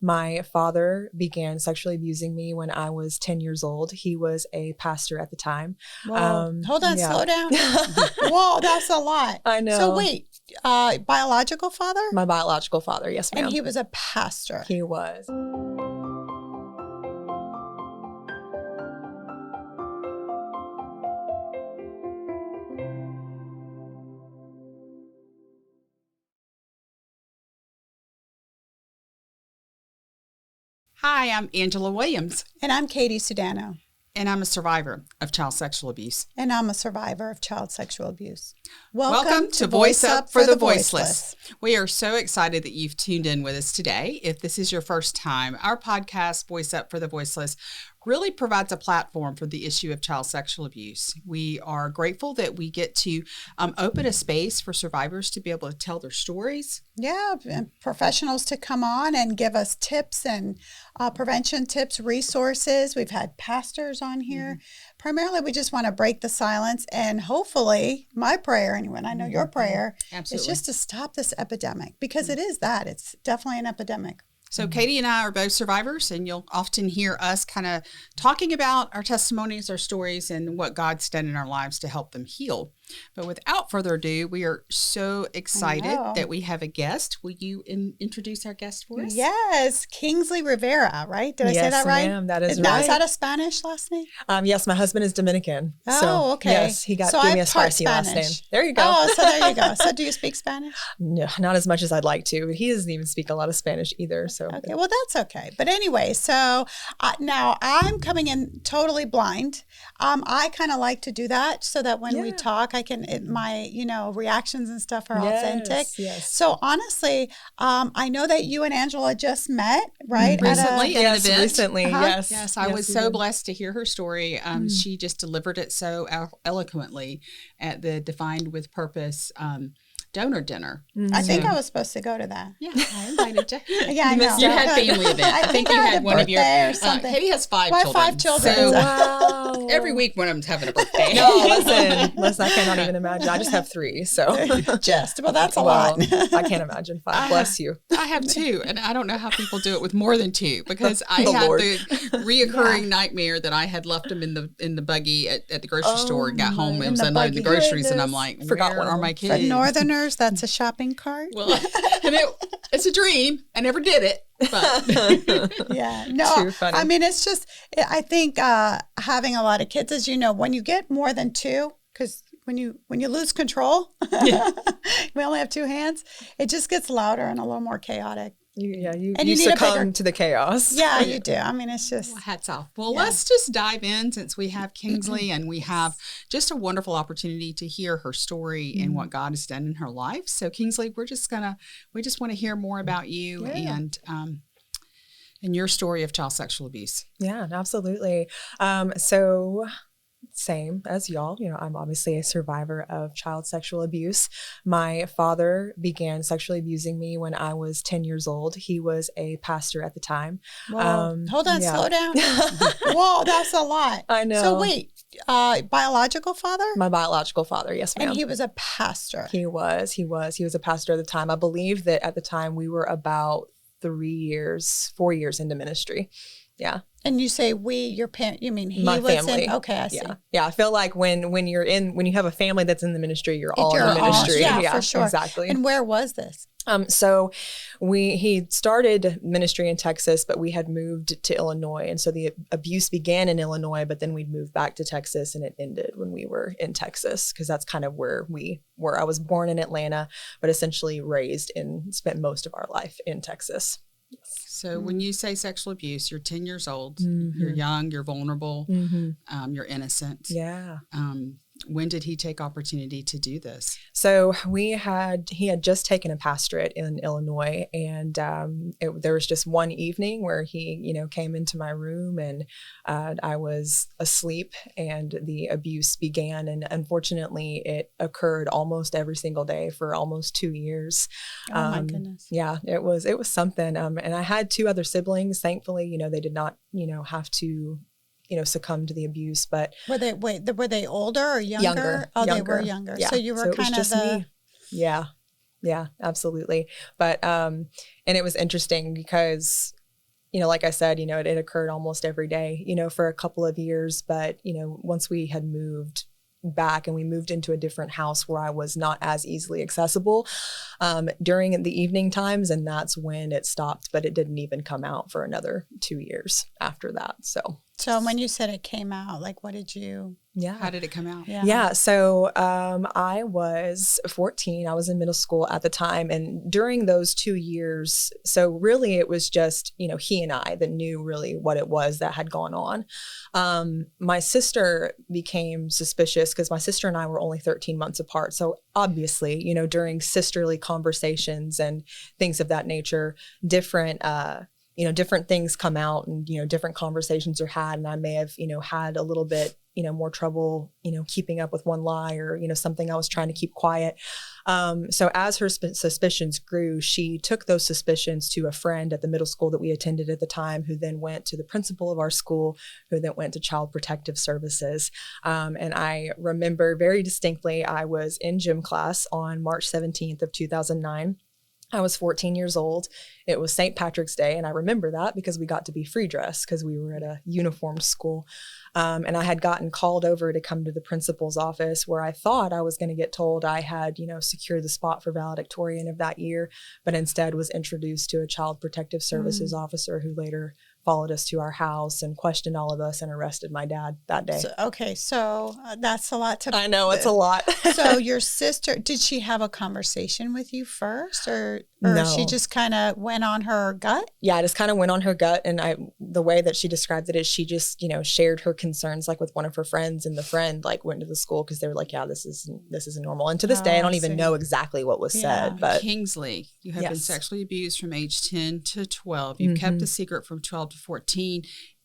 My father began sexually abusing me when I was 10 years old. He was a pastor at the time. Whoa. Hold on, yeah. slow down. Whoa, that's a lot. I know. So wait, biological father? My biological father, yes, ma'am. And he was a pastor. He was. Hi, I'm Angela Williams, And I'm Katie Sedano. and I'm a survivor of child sexual abuse. And I'm a survivor of child sexual abuse. Welcome to Voice Up for the Voiceless. We are so excited that you've tuned in with us today. If this is your first time, our podcast, Voice Up for the Voiceless, really provides a platform for the issue of child sexual abuse. We are grateful that we get to open a space for survivors to be able to tell their stories. Yeah, and professionals to come on and give us tips and prevention tips, resources. We've had pastors on here. Mm-hmm. Primarily, we just want to break the silence, and hopefully, my prayer, anyway, I know your prayer, is just to stop this epidemic, because it is that. It's definitely an epidemic. So Katie and I are both survivors, and you'll often hear us kind of talking about our testimonies, our stories, and what God's done in our lives to help them heal. But without further ado, we are so excited that we have a guest. Will you introduce our guest for us? Yes, Kingsley Rivera, right? Did I say that right? Yes, ma'am, that is right. Is that a Spanish last name? Yes, my husband is Dominican. Oh, okay. Yes, he gave me a spicy last name. There you go. Oh, so there you go. So do you speak Spanish? No, not as much as I'd like to. But he doesn't even speak a lot of Spanish either. So okay, well, that's okay. But anyway, so now I'm coming in totally blind. I kind of like to do that so that when we talk, I can my reactions and stuff are authentic. Yes. So honestly, I know that you and Angela just met, right? Recently at an event. Recently, yes. Yes, I was so blessed to hear her story. She just delivered it so eloquently at the Defined with Purpose donor dinner. I think I was supposed to go to that. Yeah, I invited you. Yeah, I know. You had family event. I think you had one of your or something. Katie has five children. 5 children. So wow. Every week one of them's having a birthday. No, listen, I cannot even imagine. I just have 3, so well, that's a lot. I can't imagine 5. Bless you. I have 2, and I don't know how people do it with more than 2, because I had the reoccurring nightmare that I had left them in the buggy at the grocery store and got home and was unloading the groceries, and I'm like, forgot where are my kids? For Northerners, that's a shopping cart. Well, and it's a dream. I never did it. But. Yeah, no, too funny. I mean, it's just, I think having a lot of kids, as you know, when you get more than 2, because when you lose control, we only have 2 hands, it just gets louder and a little more chaotic. You succumb to the chaos. Yeah, you do. I mean, it's just... Well, hats off. Well, let's just dive in, since we have Kingsley and we have just a wonderful opportunity to hear her story and what God has done in her life. So Kingsley, we just want to hear more about you and your story of child sexual abuse. Yeah, absolutely. So same as y'all, I'm obviously a survivor of child sexual abuse. My father began sexually abusing me when I was 10 years old. He was a pastor at the time. Wow. Hold on, slow down. Whoa, that's a lot. I know. So wait, biological father? My biological father, yes, ma'am. And he was a pastor. He was a pastor at the time. I believe that at the time we were about 4 years into ministry. Yeah. And you say your parent, you mean he my was family. Okay, I see. Yeah. I feel like when you have a family that's in the ministry, you're all in the ministry. Yeah, for sure. Exactly. And where was this? So he started ministry in Texas, but we had moved to Illinois. And so the abuse began in Illinois, but then we'd moved back to Texas, and it ended when we were in Texas, because that's kind of where I was born in Atlanta, but essentially raised and spent most of our life in Texas. So when you say sexual abuse, you're 10 years old, you're young, you're vulnerable, you're innocent. Yeah. When did he take opportunity to do this? So he had just taken a pastorate in Illinois, and there was just one evening where he, came into my room, and I was asleep, and the abuse began. And unfortunately, it occurred almost every single day for almost 2 years. Oh my goodness! Yeah, it was something. And I had 2 other siblings. Thankfully, they did not, have to succumb to the abuse. But were they older or younger? Oh, younger. They were younger. Yeah. So you were kind of me. Yeah, absolutely. But and it was interesting because like I said, it occurred almost every day, for a couple of years. But, once we had moved back and we moved into a different house where I was not as easily accessible during the evening times. And that's when it stopped, but it didn't even come out for another 2 years after that. So when you said it came out, like, what did you? Yeah. How did it come out? Yeah. So I was 14. I was in middle school at the time. And during those 2 years, so really it was just, he and I that knew really what it was that had gone on. My sister became suspicious because my sister and I were only 13 months apart. So obviously, during sisterly conversations and things of that nature, different things come out and, different conversations are had. And I may have, had a little bit, more trouble, keeping up with one lie or, something I was trying to keep quiet. So as her suspicions grew, she took those suspicions to a friend at the middle school that we attended at the time, who then went to the principal of our school, who then went to Child Protective Services. And I remember very distinctly, I was in gym class on March 17th of 2009. I was 14 years old. It was St. Patrick's Day, and I remember that because we got to be free dressed because we were at a uniformed school. And I had gotten called over to come to the principal's office where I thought I was going to get told I had, secured the spot for valedictorian of that year, but instead was introduced to a Child Protective Services officer who later followed us to our house and questioned all of us and arrested my dad that day. So that's a lot to... I know, it's a lot. So your sister, did she have a conversation with you first or No. she just kind of went on her gut? Yeah, I just kind of went on her gut. And the way that she described it is she just, shared her concerns like with one of her friends, and the friend like went to the school because they were like, yeah, this isn't normal. And to this day, I don't even know exactly what was said. But Kingsley, you have been sexually abused from age 10 to 12. You've kept the secret from 12 to 14,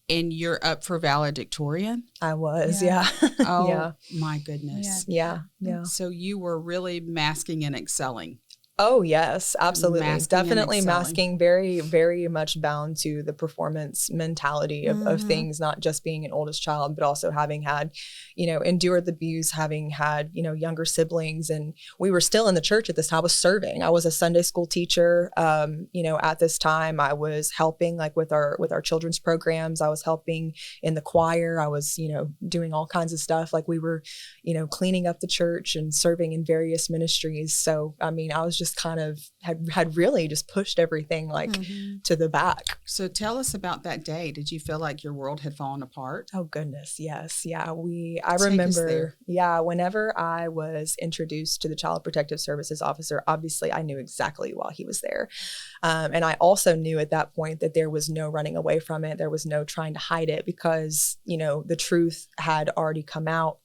and you're up for valedictorian? I was, yeah. Oh, my goodness. Yeah. So you were really masking and excelling. Oh, yes, absolutely. Definitely and masking, very, very much bound to the performance mentality of things, not just being an oldest child, but also having had, endured the abuse, having had, younger siblings. And we were still in the church at this time. I was serving. I was a Sunday school teacher. At this time I was helping like with our children's programs. I was helping in the choir. I was, doing all kinds of stuff. Like we were, cleaning up the church and serving in various ministries. So, I was just kind of had really just pushed everything like to the back. So tell us about that day. Did you feel like your world had fallen apart? Oh goodness, yes. Yeah, I remember, whenever I was introduced to the Child Protective Services officer, obviously I knew exactly why he was there. And I also knew at that point that there was no running away from it. There was no trying to hide it because, the truth had already come out.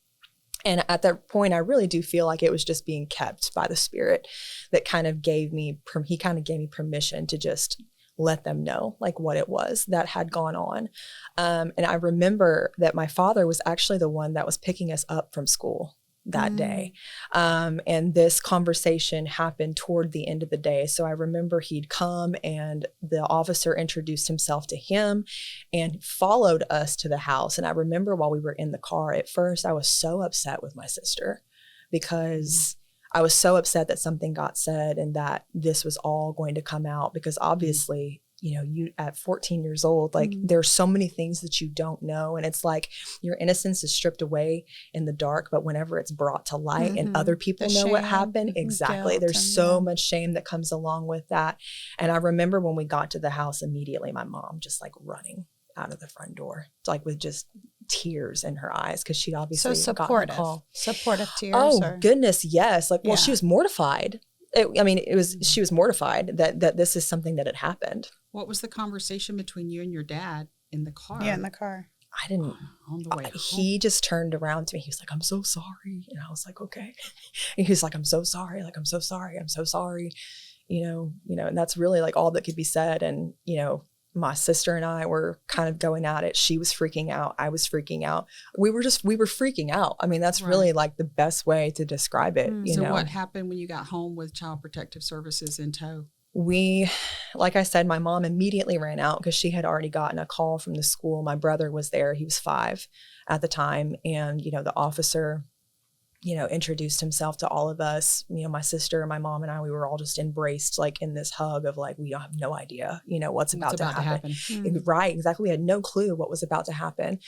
And at that point, I really do feel like it was just being kept by the Spirit that kind of gave me permission to just let them know like what it was that had gone on. And I remember that my father was actually the one that was picking us up from school that day. And this conversation happened toward the end of the day. So I remember he'd come and the officer introduced himself to him and followed us to the house. And I remember while we were in the car, at first I was so upset with my sister because I was so upset that something got said and that this was all going to come out because obviously, you at 14 years old, like there's so many things that you don't know. And it's like your innocence is stripped away in the dark, but whenever it's brought to light and other people know what happened, exactly. There's so much shame that comes along with that. And I remember when we got to the house immediately, my mom just like running out of the front door, like with just tears in her eyes because she'd obviously supportive tears. Oh goodness, yes. Like, well, she was mortified. She was mortified that this is something that had happened. What was the conversation between you and your dad in the car? Yeah, in the car. I didn't. On the way home. He just turned around to me. He was like, "I'm so sorry," and I was like, "Okay." And he was like, "I'm so sorry. Like, I'm so sorry. I'm so sorry." And that's really like all that could be said. And my sister and I were kind of going at it. She was freaking out. I was freaking out. We were freaking out. That's really like the best way to describe it. So what happened when you got home with Child Protective Services in tow? Like I said, my mom immediately ran out because she had already gotten a call from the school. My brother was there. He was 5 at the time. And, the officer introduced himself to all of us. My sister, my mom, and I, we were all just embraced like in this hug of like, we have no idea, what's about to happen. Right. Exactly. We had no clue what was about to happen.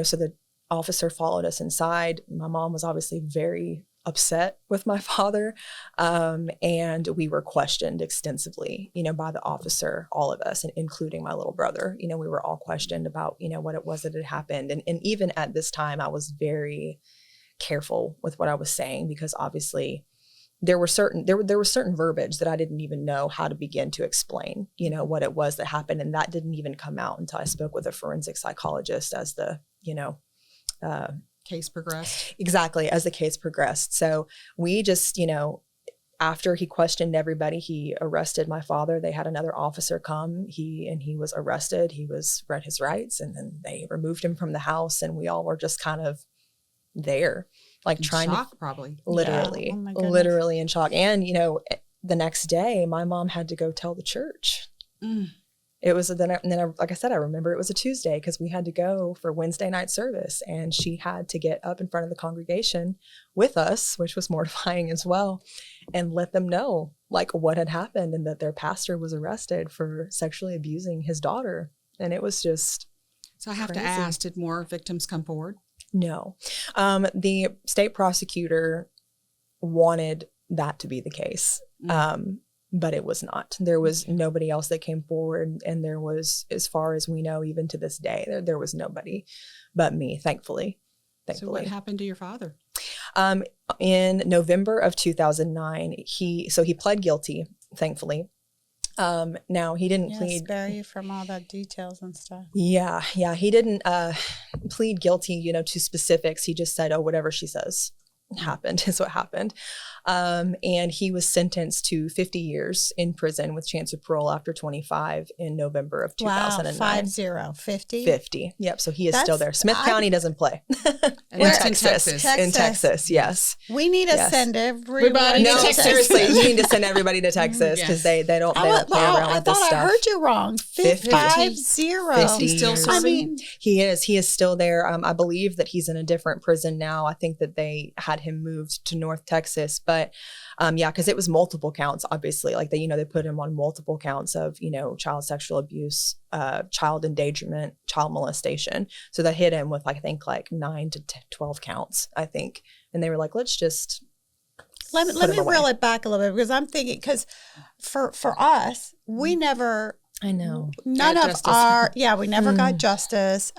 So the officer followed us inside. My mom was obviously very upset with my father. And we were questioned extensively, by the officer, all of us, and including my little brother. We were all questioned about, what it was that had happened. And even at this time, I was very careful with what I was saying, because obviously there were certain verbiage that I didn't even know how to begin to explain, what it was that happened. And that didn't even come out until I spoke with a forensic psychologist as the, case progressed. Exactly. As the case progressed. So we just, after he questioned everybody, he arrested my father. They had another officer come. He was arrested. He was read his rights, and then they removed him from the house. And we all were just kind of there, like in trying shock, to probably literally, literally in shock. And, the next day my mom had to go tell the church. It was, and then like I said, I remember it was a Tuesday because we had to go for Wednesday night service, and she had to get up in front of the congregation with us, which was mortifying as well, and let them know like what had happened and that their pastor was arrested for sexually abusing his daughter. And it was just So I have crazy. to ask, did more victims come forward? No. The state prosecutor wanted that to be the case. But it was not. There was nobody else that came forward. And there was, as far as we know, even to this day, there was nobody but me, thankfully. So what happened to your father? In November of 2009, he pled guilty, thankfully. Now he didn't plead. Spare you from all the details and stuff. Yeah. He didn't plead guilty, to specifics. He just said, oh, whatever she says happened is what happened. And he was sentenced to 50 years in prison with chance of parole after 25 in November of 2009. Wow, 50? 50. Yep. So he is still there. Smith County doesn't play. In Texas. In Texas, yes. We need to send everybody No, to Texas. seriously, you need to send everybody to Texas because they don't play around with this stuff. I heard you wrong. 50. 50 still serving? He is still there. I believe that he's in a different prison now. I think that they had him moved to North Texas, but because it was multiple counts, obviously, like they put him on multiple counts of, child sexual abuse, child endangerment, child molestation. So that hit him with, I think, like 9 to 12 counts, I think. And they were like, let's just let me reel it back a little bit, because I'm thinking, because for us, we never, I know, none of our, we never got justice.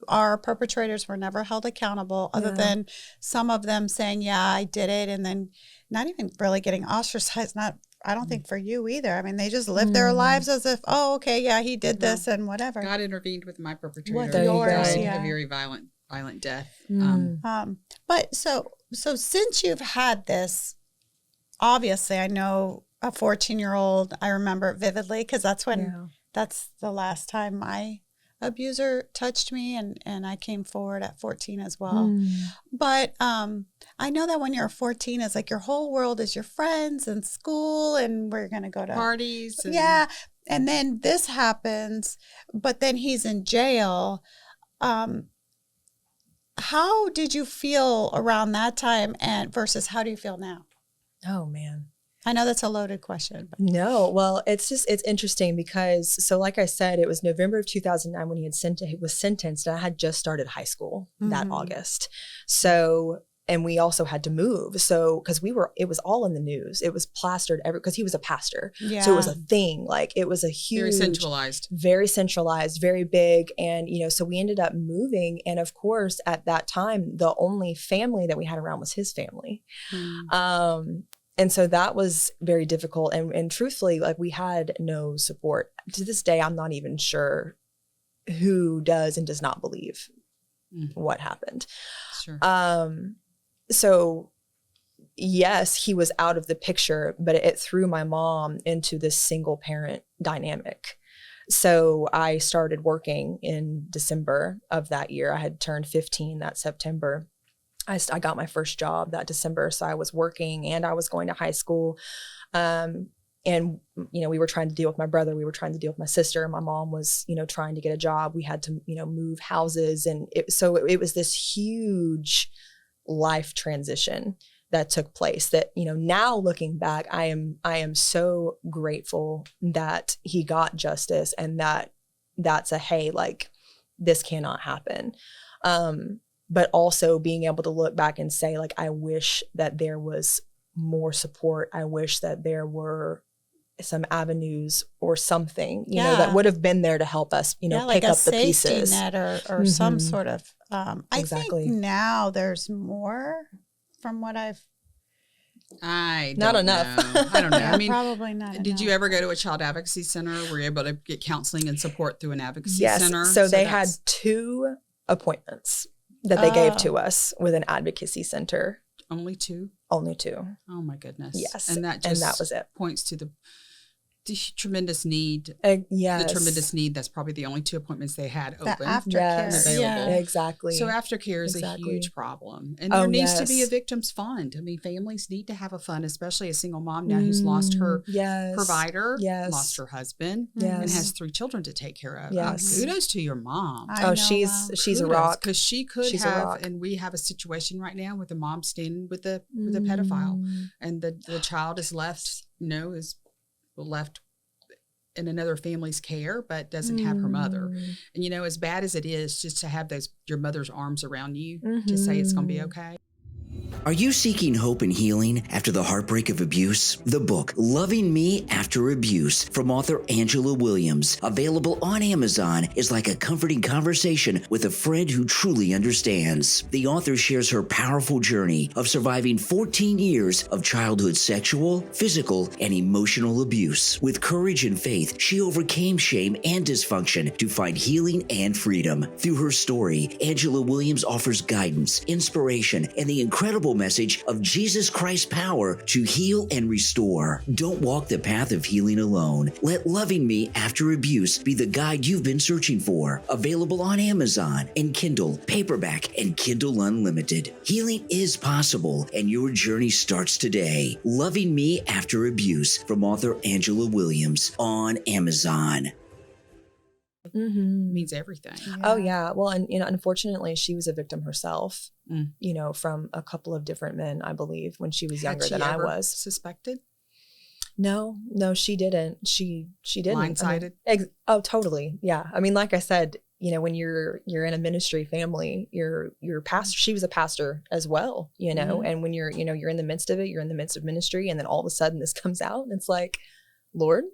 Our perpetrators were never held accountable, other than some of them saying, yeah, I did it. And then not even really getting ostracized. I don't think for you either. I mean, they just lived their lives as if, oh, okay, yeah, he did this and whatever. God intervened with my perpetrator. With yours, a very violent death. But so since you've had this, obviously, I know a 14-year-old, I remember it vividly, because that's the last time my abuser touched me, and I came forward at 14 as well. But I know that when you're 14, it's like your whole world is your friends and school, and we're going to go to parties. And then this happens, but then he's in jail. How did you feel around that time, and versus how do you feel now? Oh, man. I know that's a loaded question. But. No, well, it's interesting because, so like I said, it was November of 2009 when he was sentenced, and I had just started high school that August. So, and we also had to move. So, because it was all in the news. It was plastered because he was a pastor. Yeah. So it was a thing. Like it was a huge. Very centralized, very big. And, so we ended up moving. And of course, at that time, the only family that we had around was his family. And so that was very difficult. And truthfully, like we had no support. To this day, I'm not even sure who does and does not believe what happened. Sure. So yes, he was out of the picture, but it threw my mom into this single parent dynamic. So I started working in December of that year. I had turned 15 that September. I got my first job that December. So I was working and I was going to high school. And, we were trying to deal with my brother. We were trying to deal with my sister. My mom was, trying to get a job. We had to, move houses. And it was this huge life transition that took place that, now looking back, I am so grateful that he got justice and that's hey, like this cannot happen. But also being able to look back and say, like, I wish that there was more support. I wish that there were some avenues or something, that would have been there to help us, like pick up the pieces. Net or some sort of, Exactly. I think now there's more from what I've. Not enough. I don't know. Yeah, I mean, probably not. Did you ever go to a child advocacy center? Were you able to get counseling and support through an advocacy yes. center? So they had 2 appointments that they gave to us with an advocacy center. Only 2? Only 2. Oh my goodness. Yes. And that was it. Points to the tremendous need. Yes. The tremendous need. That's probably the only 2 appointments they had open. The aftercare. Yes. Available. Yeah. Exactly. So aftercare is a huge problem. And there needs to be a victim's fund. I mean, families need to have a fund, especially a single mom now who's lost her provider, lost her husband, and has 3 children to take care of. Yes. Kudos to your mom. She's a rock. Because she could have, and we have a situation right now with the mom standing with a pedophile, and the child is left, is left in another family's care, but doesn't have her mother. And as bad as it is, just to have your mother's arms around you to say it's going to be okay. Are you seeking hope and healing after the heartbreak of abuse? The book, Loving Me After Abuse, from author Angela Williams, available on Amazon, is like a comforting conversation with a friend who truly understands. The author shares her powerful journey of surviving 14 years of childhood sexual, physical, and emotional abuse. With courage and faith, she overcame shame and dysfunction to find healing and freedom. Through her story, Angela Williams offers guidance, inspiration, and the incredible message of Jesus Christ's power to heal and restore. Don't walk the path of healing alone. Let Loving Me After Abuse be the guide you've been searching for. Available on Amazon and Kindle, paperback, and Kindle Unlimited. Healing is possible, and your journey starts today. Loving Me After Abuse, from author Angela Williams, on Amazon. Means everything. Yeah. Oh yeah. Well, and unfortunately, she was a victim herself. From a couple of different men, I believe, when she was younger than I was. Suspected? No, she didn't. She didn't. Blindsided? Oh, totally. Yeah. I mean, like I said, when you're in a ministry family, you're pastor. She was a pastor as well, and when you're in the midst of it, you're in the midst of ministry, and then all of a sudden this comes out, and it's like, Lord,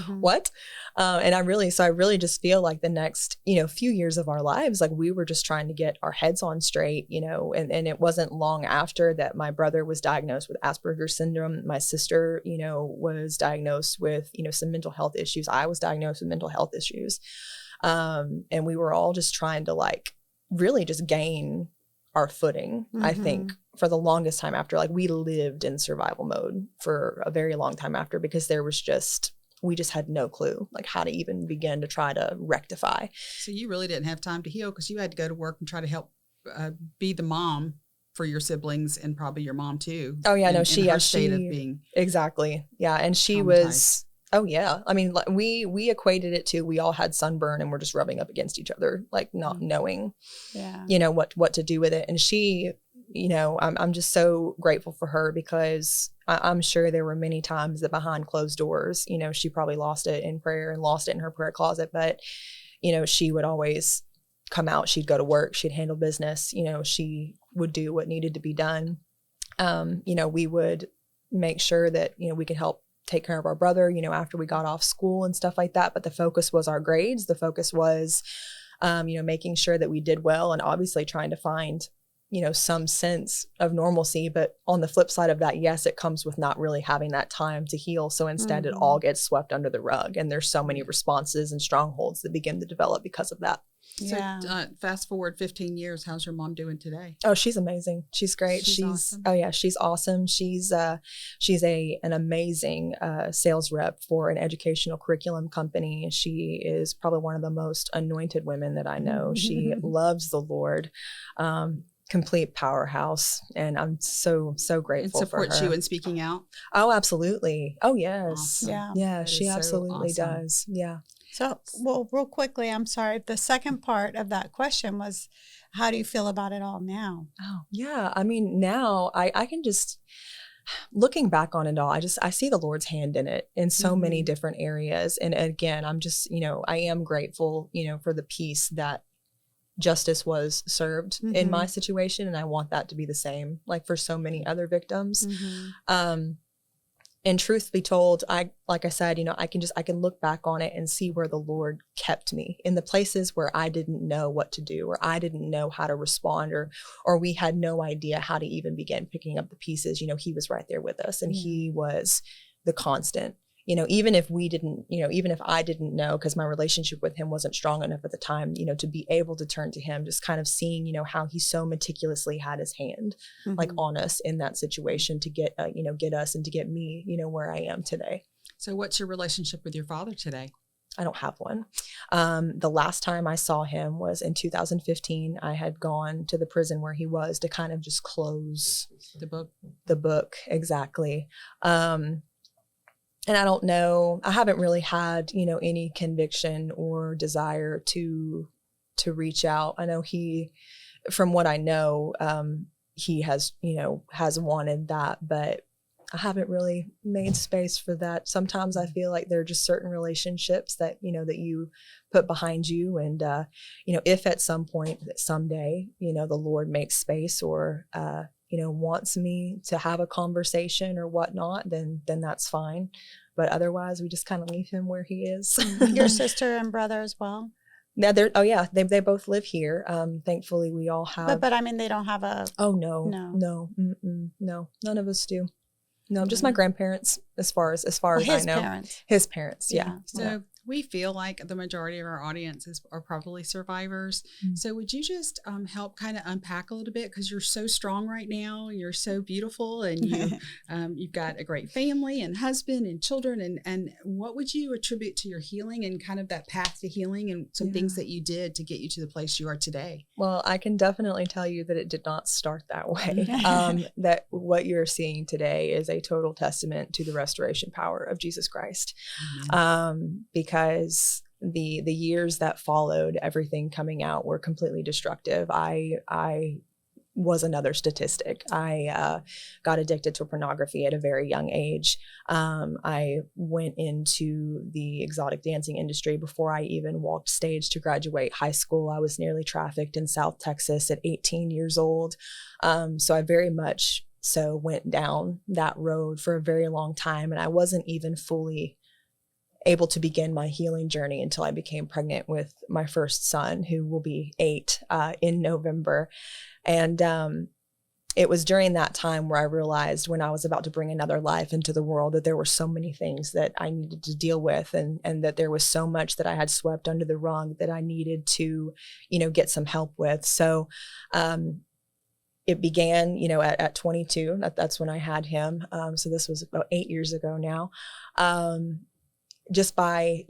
what? And I really just feel like the next, few years of our lives, like we were just trying to get our heads on straight, and it wasn't long after that my brother was diagnosed with Asperger's syndrome. My sister, was diagnosed with, some mental health issues. I was diagnosed with mental health issues. And we were all just trying to really just gain our footing, I think, for the longest time after. We lived in survival mode for a very long time after, because we just had no clue how to even begin to try to rectify. So you really didn't have time to heal, because you had to go to work and try to help be the mom for your siblings and probably your mom too. Oh yeah, she state of being exactly. Yeah. And she was, oh yeah. I mean, we equated it to, we all had sunburn and we're just rubbing up against each other, not knowing, what to do with it. And she, I'm just so grateful for her, because I'm sure there were many times that behind closed doors, she probably lost it in prayer and lost it in her prayer closet. But, she would always come out, she'd go to work, she'd handle business, she would do what needed to be done. We would make sure that, we could help take care of our brother, after we got off school and stuff like that. But the focus was our grades. The focus was, making sure that we did well, and obviously trying to find, some sense of normalcy. But on the flip side of that, yes, it comes with not really having that time to heal. So instead it all gets swept under the rug, and there's so many responses and strongholds that begin to develop because of that. Yeah. So fast forward 15 years, how's your mom doing today? Oh, she's amazing. She's great. She's awesome. Oh yeah, she's awesome. She's an amazing sales rep for an educational curriculum company. She is probably one of the most anointed women that I know. She loves the Lord. Complete powerhouse, and I'm so grateful and for her. Supports you in speaking out. Oh, absolutely. Oh, yes. Awesome. Yeah. She absolutely does. Yeah. So, well, real quickly, I'm sorry. The second part of that question was, how do you feel about it all now? Oh, yeah. I mean, now I can just, looking back on it all, I see the Lord's hand in it in so many different areas. And again, I'm just, I am grateful, for the peace that justice was served in my situation. And I want that to be the same, like for so many other victims. And truth be told, like I said, I can look back on it and see where the Lord kept me in the places where I didn't know what to do, or I didn't know how to respond, or we had no idea how to even begin picking up the pieces. He was right there with us, and he was the constant. Even if we didn't, even if I didn't know, because my relationship with him wasn't strong enough at the time, to be able to turn to him, just kind of seeing, how he so meticulously had his hand like on us in that situation to get, get us and to get me, where I am today. So what's your relationship with your father today? I don't have one. The last time I saw him was in 2015. I had gone to the prison where he was to kind of just close the book. Exactly. And I don't know, I haven't really had, any conviction or desire to reach out. I know from what I know, he has wanted that, but I haven't really made space for that. Sometimes I feel like there are just certain relationships that, that you put behind you. And, if at some point, someday, the Lord makes space or, wants me to have a conversation or whatnot, then that's fine. But otherwise, we just kind of leave him where he is. Your sister and brother as well? Yeah, they both live here. Thankfully, we all have. But I mean, they don't have a. Oh no, none of us do. No, just my grandparents, as far as I know. His parents, yeah. So we feel like the majority of our audience are probably survivors. So would you just help kind of unpack a little bit, because you're so strong right now, you're so beautiful, and you've got a great family and husband and children, and what would you attribute to your healing and kind of that path to healing and some things that you did to get you to the place you are today? Well, I can definitely tell you that it did not start that way. That what you're seeing today is a total testament to the restoration power of Jesus Christ. Because the years that followed everything coming out were completely destructive. I was another statistic. I got addicted to pornography at a very young age. I went into the exotic dancing industry before I even walked stage to graduate high school. I was nearly trafficked in South Texas at 18 years old. So I very much so went down that road for a very long time. And I wasn't even fully able to begin my healing journey until I became pregnant with my first son, who will be 8 in November. And it was during that time where I realized, when I was about to bring another life into the world, that there were so many things that I needed to deal with, and that there was so much that I had swept under the rug that I needed to, get some help with. So it began, at 22. That's when I had him. So this was about 8 years ago now. Just by,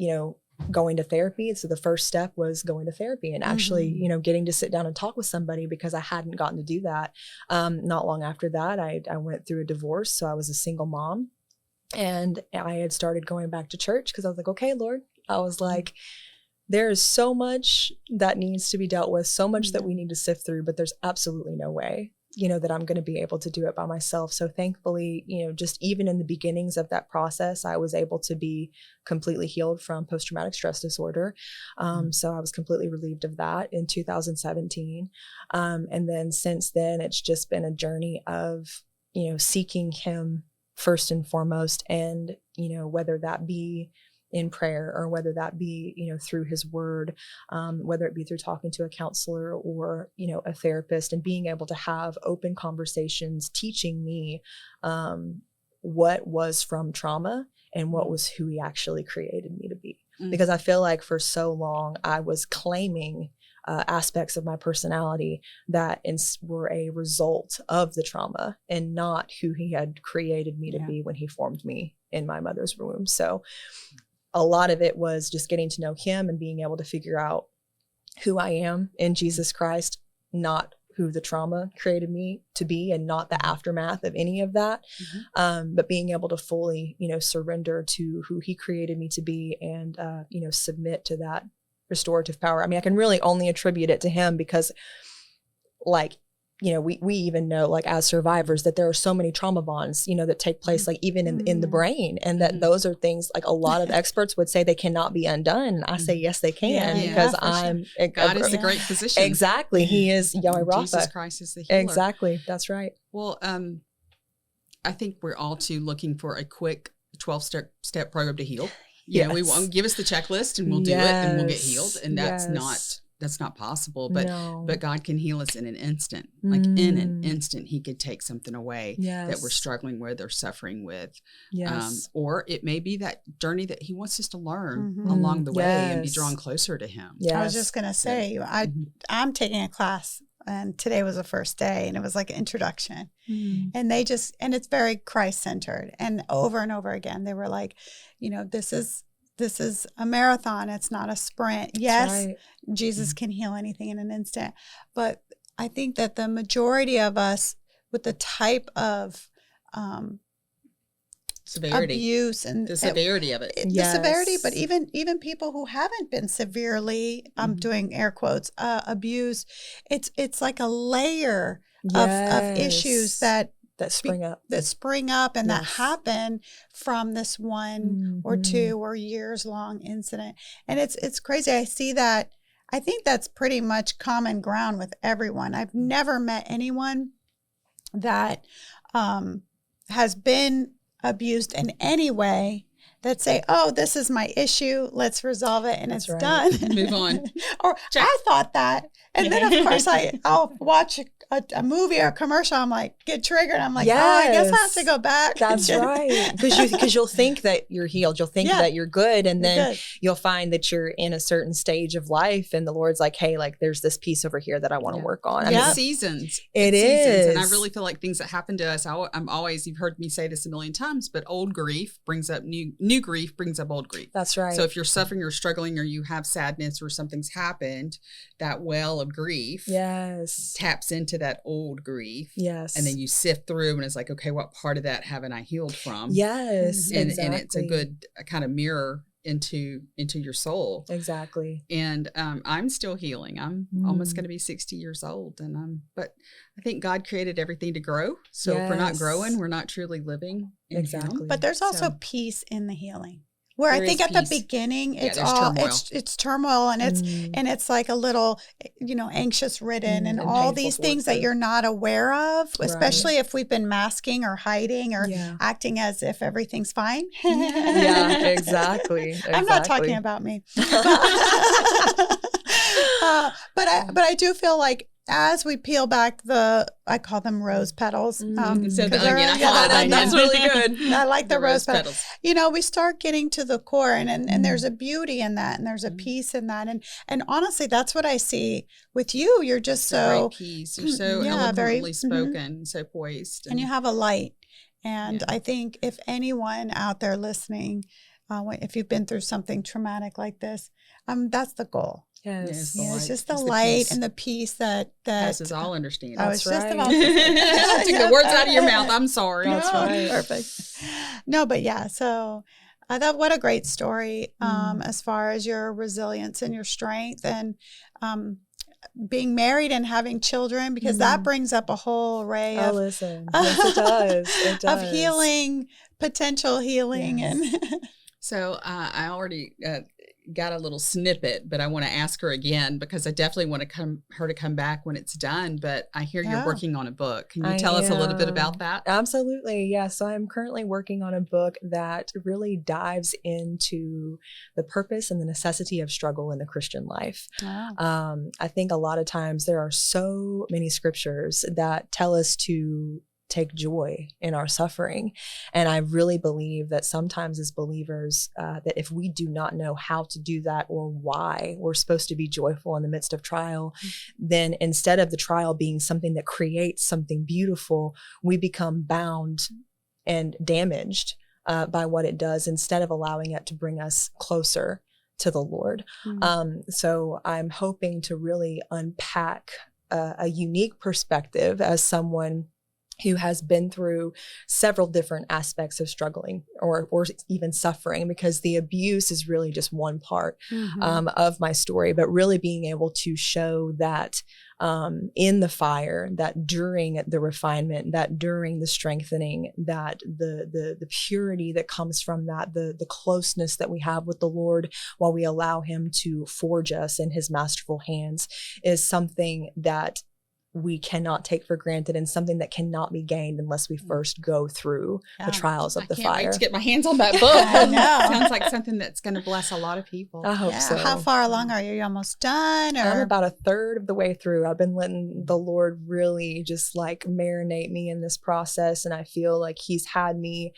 going to therapy. So the first step was going to therapy and actually, getting to sit down and talk with somebody, because I hadn't gotten to do that. Not long after that, I went through a divorce. So I was a single mom, and I had started going back to church because I was like, okay, Lord, I was like, there is so much that needs to be dealt with, so much that we need to sift through, but there's absolutely no way, that I'm going to be able to do it by myself. So thankfully, just even in the beginnings of that process, I was able to be completely healed from post-traumatic stress disorder. So I was completely relieved of that in 2017. And then since then, it's just been a journey of, seeking him first and foremost. And, whether that be in prayer, or whether that be, through his word, whether it be through talking to a counselor or, a therapist, and being able to have open conversations, teaching me what was from trauma and what was who he actually created me to be. Because I feel like for so long I was claiming aspects of my personality that were a result of the trauma, and not who he had created me to be when he formed me in my mother's womb. So a lot of it was just getting to know him and being able to figure out who I am in Jesus Christ, not who the trauma created me to be and not the aftermath of any of that. But being able to fully, surrender to who he created me to be and, submit to that restorative power. I mean, I can really only attribute it to him because we even know as survivors that there are so many trauma bonds, that take place even in the brain, and that those are things a lot of experts would say they cannot be undone. And I say, yes, they can, because God is the great physician. Exactly. He is Yahweh Rapha. Jesus Christ is the healer. Exactly. That's right. Well, I think we're all too looking for a quick 12-step program to heal. We won't give us the checklist and we'll do it and we'll get healed. And that's not possible, but God can heal us in an instant. In an instant, he could take something away that we're struggling with or suffering with. Or it may be that journey that he wants us to learn along the way and be drawn closer to him. I was just going to say, I'm taking a class, and today was the first day, and it was like an introduction. And and it's very Christ-centered. And over again, they were like, this is a marathon. It's not a sprint. Yes, right. Jesus can heal anything in an instant. But I think that the majority of us, with the type of severity, abuse and the severity of it, the severity, but even people who haven't been severely, I'm doing air quotes, abused, it's like a layer of issues that spring up and that happen from this one or two or years long incident. And it's crazy. I see that. I think that's pretty much common ground with everyone. I've never met anyone that has been abused in any way that say, oh, this is my issue, let's resolve it, and it's done. Move on. Or check. I thought that. And then, of course, I'll watch a movie or a commercial. I'm like, get triggered. I'm like, oh, I guess I have to go back. That's right. Because you'll think that you're healed. You'll think that you're good. And then you'll find that you're in a certain stage of life. And the Lord's like, hey, there's this piece over here that I want to work on. I mean, seasons. It is. Seasons. And I really feel like things that happen to us, I'm always, you've heard me say this a million times, but old grief brings up new grief brings up old grief. That's right. So if you're suffering or struggling or you have sadness or something's happened, that well of grief taps into that old grief. Yes. And then you sift through and it's like, okay, what part of that haven't I healed from? Yes. And it's a good kind of mirror into your soul. Exactly. And I'm still healing. I'm almost going to be 60 years old. But I think God created everything to grow. So if we're not growing, we're not truly living in Him. But there's also peace in the healing. Where I think at the beginning, it's turmoil and it's like a little, anxious ridden and all these things that you're not aware of, especially if we've been masking or hiding or acting as if everything's fine. Exactly. I'm not talking about me. But I do feel like as we peel back I call them rose petals. So the onion, that's really good. I like the rose petals. We start getting to the core and there's a beauty in that and there's a peace in that. And honestly, that's what I see with you. You're just so great peace. You're so eloquently spoken, so poised. And you have a light. And I think if anyone out there listening, if you've been through something traumatic like this, that's the goal. Yes. It's just the light and the peace that passes all understanding. I was just about to say. I took the words out of your mouth. I'm sorry. That's right. Perfect. No, but so I thought what a great story as far as your resilience and your strength and being married and having children, because that brings up a whole array of yes, it does. It does. Of healing, potential healing. Yes. And so I already got a little snippet, but I want to ask her again because I definitely want her to come back when it's done. But I hear you're working on a book. Can you tell us a little bit about that? Absolutely. Yeah. So I'm currently working on a book that really dives into the purpose and the necessity of struggle in the Christian life. Wow. I think a lot of times there are so many scriptures that tell us to take joy in our suffering. And I really believe that sometimes as believers, that if we do not know how to do that or why we're supposed to be joyful in the midst of trial, then instead of the trial being something that creates something beautiful, we become bound and damaged by what it does instead of allowing it to bring us closer to the Lord. So I'm hoping to really unpack a unique perspective as someone who has been through several different aspects of struggling or even suffering, because the abuse is really just one part of my story, but really being able to show that in the fire, that during the refinement, that during the strengthening, that the purity that comes from that, the closeness that we have with the Lord while we allow him to forge us in his masterful hands is something that we cannot take for granted, and something that cannot be gained unless we first go through the trials of the fire. I can't wait to get my hands on that book. I know. Sounds like something that's going to bless a lot of people. I hope so. How far along are you? You almost done? Or? I'm about a third of the way through. I've been letting the Lord really just like marinate me in this process, and I feel like he's had me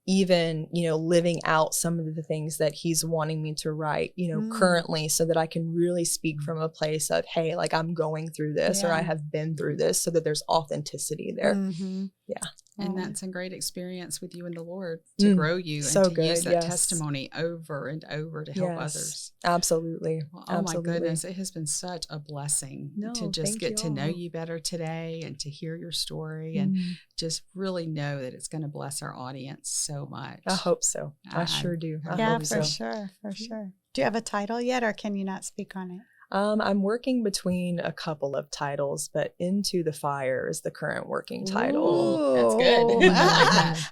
even, living out some of the things that he's wanting me to write, currently, so that I can really speak from a place of, hey, like I'm going through this or I have been through this, so that there's authenticity there. Yeah. And that's a great experience with you and the Lord to grow you and to use that testimony over and over to help others. Absolutely. Well, Absolutely. My goodness. It has been such a blessing to just get to know you better today and to hear your story and just really know that it's going to bless our audience so much. I hope so. I sure do. For sure. Do you have a title yet, or can you not speak on it? I'm working between a couple of titles, but Into the Fire is the current working title. Ooh, that's good.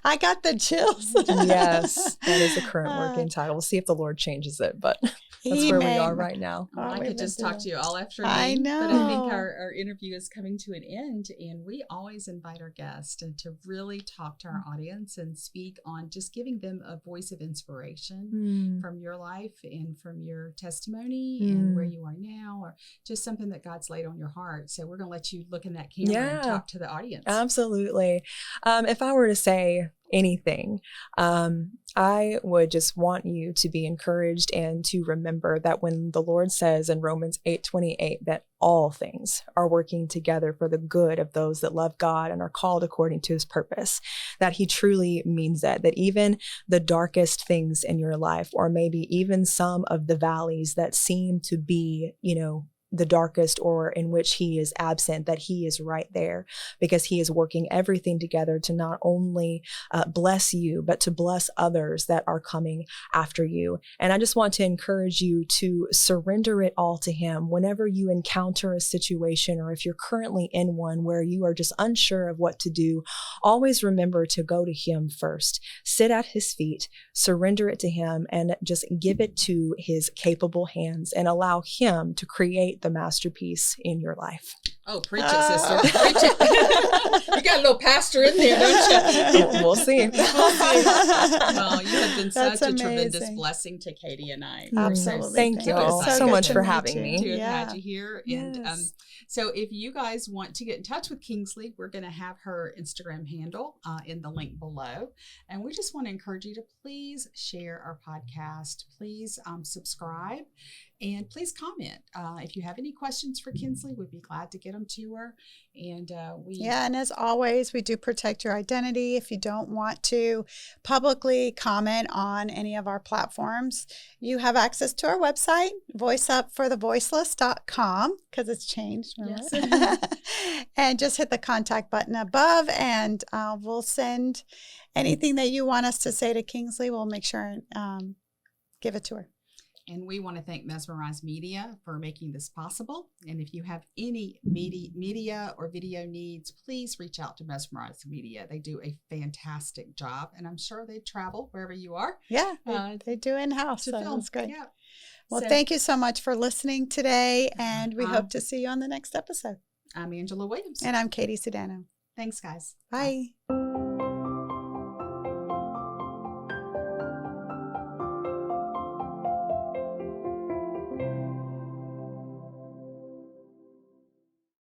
I got the chills. Yes, that is the current working title. We'll see if the Lord changes it, but that's where we are right now. I could just talk to you all afternoon. I know. But I think our interview is coming to an end, and we always invite our guests to really talk to our audience and speak on just giving them a voice of inspiration from your life and from your testimony and where you are now, or just something that God's laid on your heart. So we're going to let you look in that camera and talk to the audience. Absolutely. If I were to say anything, I would just want you to be encouraged and to remember that when the Lord says in Romans 8:28 that all things are working together for the good of those that love God and are called according to his purpose, that he truly means that even the darkest things in your life, or maybe even some of the valleys that seem to be, the darkest or in which he is absent, that he is right there, because he is working everything together to not only bless you, but to bless others that are coming after you. And I just want to encourage you to surrender it all to him whenever you encounter a situation, or if you're currently in one where you are just unsure of what to do. Always remember to go to him first, sit at his feet, surrender it to him, and just give it to his capable hands and allow him to create the masterpiece in your life. Oh, preach it, sister. Preach it. You got a little pastor in there, don't you? We'll see. Well, you have been such a tremendous blessing to Katie and I. Absolutely. Thank you all so much for having me. To have had you here. And so if you guys want to get in touch with Kingsley, we're going to have her Instagram handle in the link below. And we just want to encourage you to please share our podcast. Please subscribe. And please comment. If you have any questions for Kingsley, we'd be glad to get them to her. And and as always, we do protect your identity. If you don't want to publicly comment on any of our platforms, you have access to our website, voiceupforthevoiceless.com, because it's changed. Yes. And just hit the contact button above, and we'll send anything that you want us to say to Kingsley. We'll make sure and give it to her. And we want to thank Mesmerize Media for making this possible. And if you have any media or video needs, please reach out to Mesmerize Media. They do a fantastic job, and I'm sure they travel wherever you are. Yeah, they do in-house. To film. That's great. Yeah. Well, thank you so much for listening today, and we hope to see you on the next episode. I'm Angela Williams. And I'm Katie Sedano. Thanks, guys. Bye.